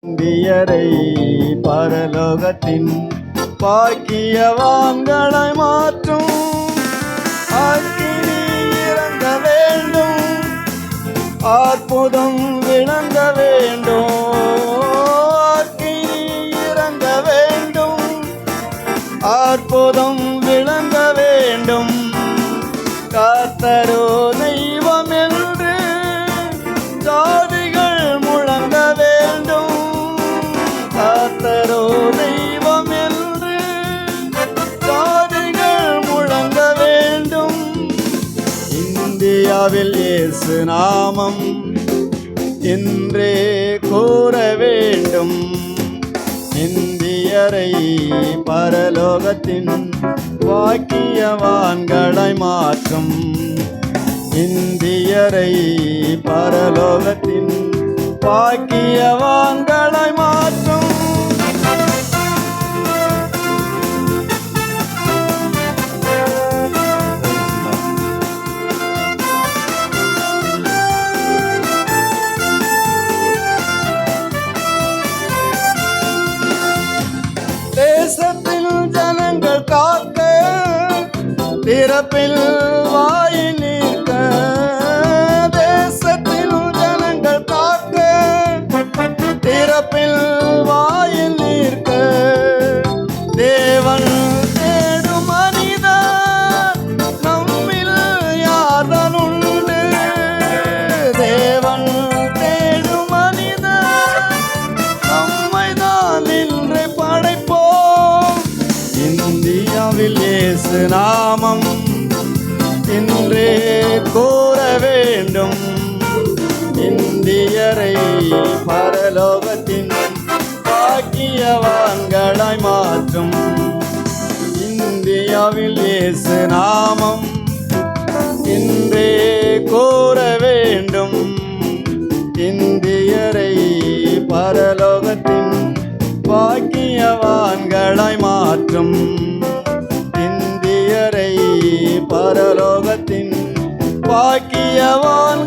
இந்தியரை பரலோகத்தின் பாக்கியவான்களாய் மாற்றும் அக்கினி இறங்க வேண்டும், அற்புதம் விளங்க வேண்டும். அக்கினி இறங்க வேண்டும், அற்புதம் விளங்க வேண்டும். கர்த்தரோ தெய்வம் என்று ஜாதிகள் முழங்க வேண்டும். கர்த்தரோ தெய்வம் என்று ஜாதிகள் முழங்க வேண்டும். இந்தியாவில் இயேசு நாமம் என்றே கூற வேண்டும். இந்தியரை பரலோகத்தின் பாக்கியவான்களாய் மாற்றும். இந்தியரை பரலோகத்தின் பாக்கியவான்களாய் மாற்றும். தேசத்தில் ஜனங்கள் காக்க, திறப்பில் வாய் நீக்க. தேசத்தில் ஜனங்கள் காக்க, திறப்பில் வாய் நீக்க. தேவன் தேடும் மனிதர் நம்மில் யார்தான் உண்டு? தேவன் தேடும் மனிதர் நம்மை தான் இன்று படைப்போம். இந்தியாவில் இயேசு நாமம் இன்றே கூற வேண்டும். இந்தியரை பரலோகத்தின் பாக்கியவான்களாய் மாற்றும். இந்தியாவில் இயேசு நாமம் இன்றே கூற வேண்டும். இந்தியரை பரலோகத்தின் பாக்கியவான்களாய் மாற்றும். இந்தியரை பரலோகத்தின் பாக்கியவான்